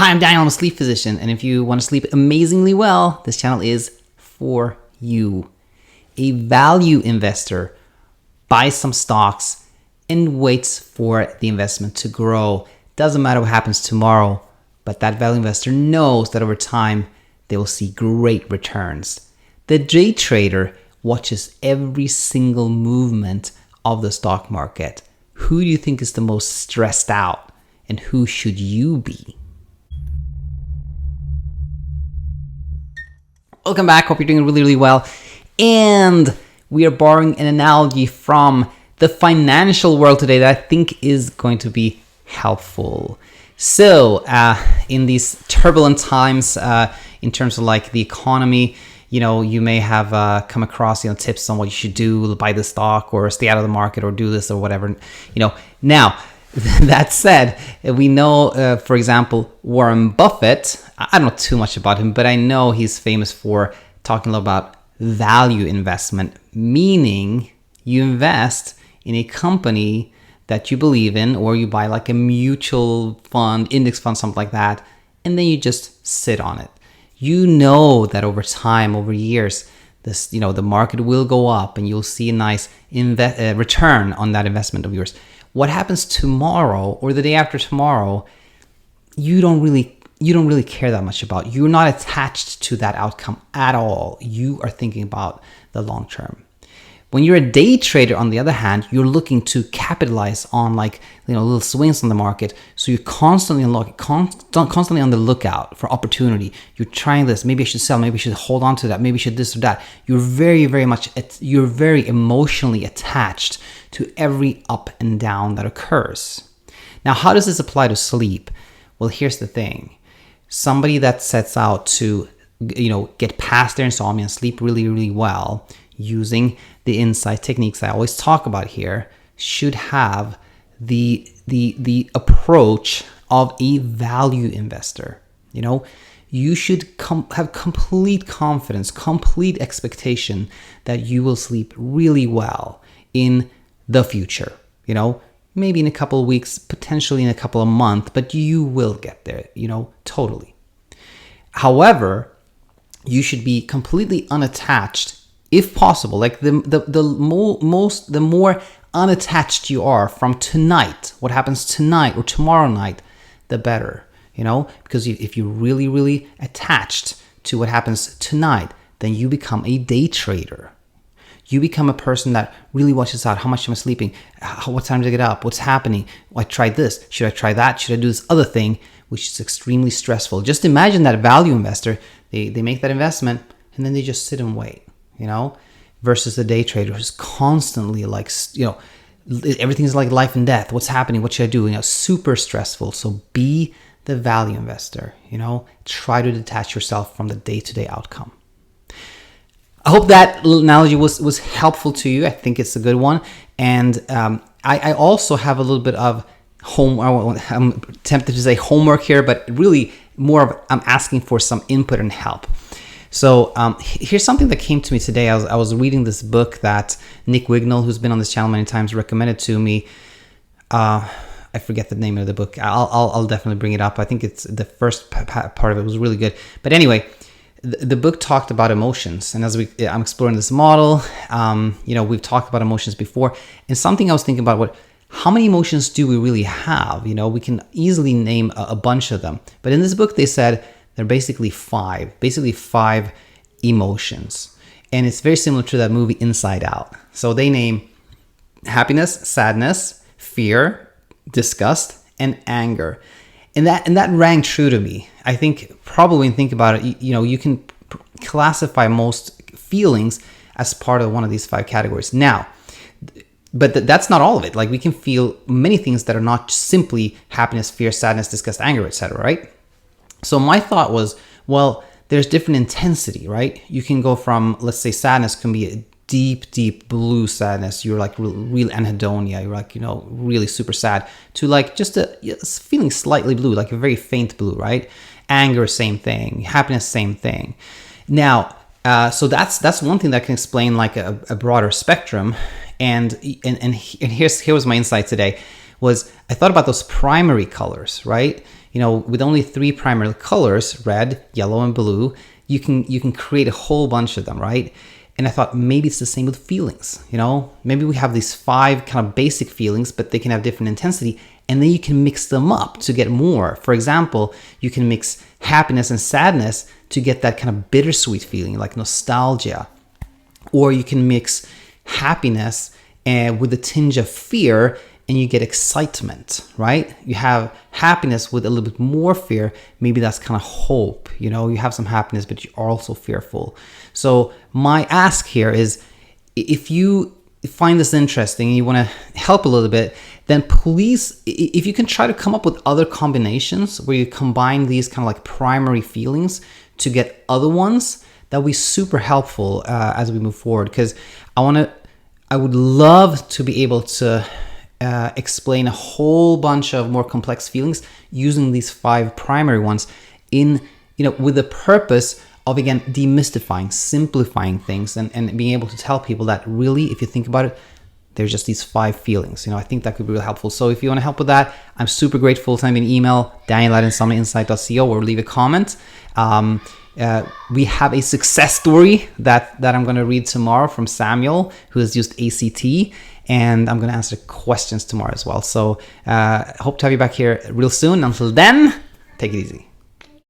Hi, I'm Daniel. I'm a sleep physician. And if you want to sleep amazingly well, this channel is for you. A value investor buys some stocks and waits for the investment to grow. Doesn't matter what happens tomorrow, but that value investor knows that over time, they will see great returns. The day trader watches every single movement of the stock market. Who do you think is the most stressed out, and who should you be? Welcome back. Hope you're doing really, really well. And we are borrowing an analogy from the financial world today that I think is going to be helpful. So, in these turbulent times, in terms of like the economy, you may have come across, tips on what you should do, buy the stock or stay out of the market or do this or whatever, Now, that said, we know, for example, Warren Buffett, I don't know too much about him, but I know he's famous for talking a lot about value investment, meaning you invest in a company that you believe in, or you buy like a mutual fund, index fund, something like that, and then you just sit on it. You know that over time, over years, this, the market will go up and you'll see a nice return on that investment of yours. What happens tomorrow or the day after tomorrow, you don't really care that much about. You're not attached to that outcome at all. You are thinking about the long term. When you're a day trader, on the other hand, you're looking to capitalize on little swings on the market. So you're constantly on the lookout for opportunity. You're trying this. Maybe I should sell. Maybe I should hold on to that. Maybe I should this or that. You're very emotionally attached to every up and down that occurs. Now, how does this apply to sleep? Well, here's the thing. Somebody that sets out to, get past their insomnia and sleep really, really well using the insight techniques I always talk about here should have the approach of a value investor. You should have complete confidence, complete expectation that you will sleep really well in the future. Maybe in a couple of weeks, potentially in a couple of months, but you will get there, totally. However, you should be completely unattached, if possible. Like the more unattached you are from tonight, what happens tonight or tomorrow night, the better, because if you're really, really attached to what happens tonight, then you become a day trader. You become a person that really watches out. How much am I sleeping? What time to get up? What's happening? I tried this. Should I try that? Should I do this other thing? Which is extremely stressful. Just imagine that value investor, they make that investment and then they just sit and wait, versus the day trader who's constantly everything's like life and death. What's happening? What should I do? Super stressful. So be the value investor, try to detach yourself from the day-to-day outcome. I hope that little analogy was helpful to you. I think it's a good one. And I also have a little bit of I'm tempted to say homework here, but really more of I'm asking for some input and help. So here's something that came to me today. I was reading this book that Nick Wignall, who's been on this channel many times, recommended to me. I forget the name of the book. I'll definitely bring it up. I think it's the first part of it was really good. But anyway, the book talked about emotions, and as I'm exploring this model, we've talked about emotions before, and something I was thinking about, how many emotions do we really have? We can easily name a bunch of them, but in this book they said there are basically five emotions, and it's very similar to that movie Inside Out. So they name happiness, sadness, fear, disgust, and anger. And that rang true to me. I think probably when you think about it, you can classify most feelings as part of one of these five categories. Now, but that's not all of it. Like, we can feel many things that are not simply happiness, fear, sadness, disgust, anger, etc., right? So my thought was, well, there's different intensity, right? You can go from, let's say, sadness can be a deep blue sadness. You're like real anhedonia. You're like, really super sad, to like just a feeling slightly blue, like a very faint blue, right? Anger, same thing. Happiness, same thing. Now, so that's one thing that can explain like a broader spectrum. And here was my insight today. Was I thought about those primary colors, right? with only 3 primary colors, red, yellow, and blue, you can create a whole bunch of them, right? And I thought maybe it's the same with feelings, maybe we have these 5 kind of basic feelings, but they can have different intensity, and then you can mix them up to get more. For example, you can mix happiness and sadness to get that kind of bittersweet feeling, like nostalgia. Or you can mix happiness with a tinge of fear, and you get excitement, right? You have happiness with a little bit more fear. Maybe that's kind of hope. You have some happiness, but you're also fearful. So my ask here is, if you find this interesting and you want to help a little bit, then please, if you can try to come up with other combinations where you combine these kind of like primary feelings to get other ones, that would be super helpful as we move forward. Because I would love to be able to explain a whole bunch of more complex feelings using these 5 primary ones with the purpose of, again, demystifying, simplifying things, and being able to tell people that really, if you think about it, there's just these 5 feelings. I think that could be really helpful. So if you want to help with that, I'm super grateful. Send me an email, daniel@insomniainsight.co, or leave a comment. We have a success story that I'm going to read tomorrow from Samuel, who has used ACT, and I'm going to answer questions tomorrow as well. So hope to have you back here real soon. Until then, take it easy.